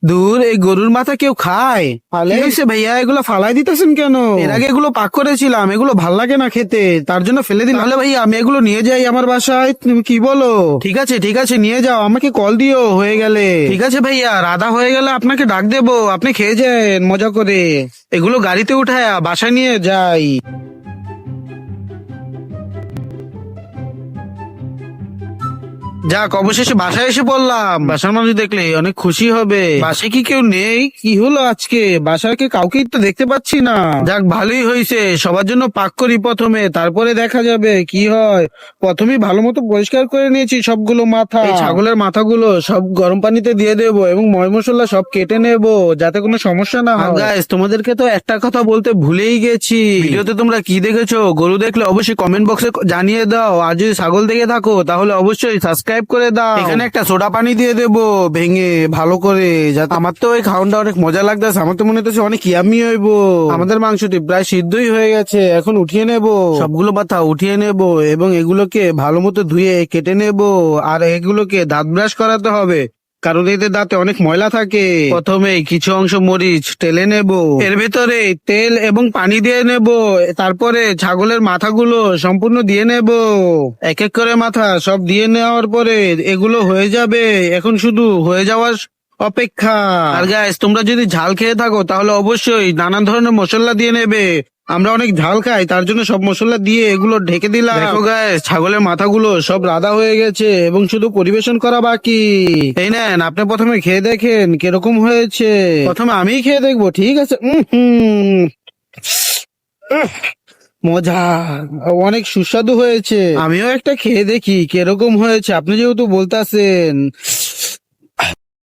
দূর, এই গরুর মাথা কেউ খায়? কি হয়েছে ভাইয়া, এগুলো ফালাই দিতেছেন কেন? এর আগে এগুলো পাক করেছিলাম, এগুলো ভাল লাগে না খেতে, তার জন্য ফেলে দিলাম। তাহলে ভাইয়া আমি এগুলো নিয়ে যাই আমার বাসায়, তুমি কি বলো? ঠিক আছে ঠিক আছে, নিয়ে যাও, আমাকে কল দিও হয়ে গেলে। ঠিক আছে ভাইয়া, রাধা হয়ে গেলে আপনাকে ডাক দেবো, আপনি খেয়ে যান মজা করে। এগুলো গাড়িতে উঠায়া বাসায় নিয়ে যাই। যাক, অবশেষে বাসায় এসে পড়লাম। বাসার মানুষ দেখলে অনেক খুশি হবে। বাসায় কি কেউ নেই? কি হলো আজকে, বাসাকে কাউকেই তো দেখতে পাচ্ছি না। যাক, ভালোই হয়েছে, সবার জন্য পাক করি প্রথমে, তারপরে দেখা যাবে কি হয়। প্রথমে ভালো মতো পরিষ্কার করে নিয়েছি সবগুলো মাথা। এই ছাগলের মাথাগুলো সব গরম পানিতে দিয়ে দেবো এবং ময় মশলা সব কেটে নেব, যাতে কোনো সমস্যা না হয়। গাইস, তোমাদেরকে তো একটা কথা বলতে ভুলেই গেছি। ভিডিওতে তোমরা কি দেখেছো? গরু দেখলে অবশ্যই কমেন্ট বক্সে জানিয়ে দাও, আর যদি ছাগল দেখে থাকো তাহলে অবশ্যই সাবস্ক্রাইব করে দাও। এখানে একটা সোডা পানি দিয়ে দেবো ভেঙে ভালো করে, যাতে আমার তো ওই খাওয়ানটা অনেক মজা লাগতেছে, আমার তো মনে হচ্ছে অনেক ইয়ামি হইব। আমাদের মাংসটি প্রায় সিদ্ধই হয়ে গেছে, এখন উঠিয়ে নেব, সবগুলো মাথা উঠিয়ে নেব এবং এগুলোকে ভালো মতো ধুয়ে কেটে নেব। আর এগুলোকে দাঁত ব্রাশ করাতে হবে, কারণ এতে দাঁতে অনেক ময়লা থাকে। প্রথমে কিছু অংশ মরিচ টেলে নেব, এর ভেতরে তেল এবং পানি দিয়ে নেব, তারপরে ছাগলের মাথাগুলো সম্পূর্ণ দিয়ে নেব। এক এক করে মাথা সব দিয়ে নেওয়ার পরে এগুলো হয়ে যাবে, এখন শুধু হয়ে যাওয়ার অপেক্ষা। আর গাইস, তোমরা যদি ঝাল খেয়ে থাকো তাহলে অবশ্যই নানান ধরনের মশলা দিয়ে নেবে। আমরা অনেক ঝাল খাই, তার জন্য সব মশলা দিয়ে এগুলো ঢেকে দিলাম। দেখো গাইস, ছাগলের মাথাগুলো সব রাধা হয়ে গেছে এবং শুধু পরিবেশন করা বাকি। এই নেন, আপনি প্রথমে খেয়ে দেখেন কিরকম হয়েছে। প্রথমে আমিই খেয়ে দেখবো, ঠিক আছে? মজা, অনেক সুস্বাদু হয়েছে। আমিও একটা খেয়ে দেখি কিরকম হয়েছে, আপনি যেহেতু বলতেছেন।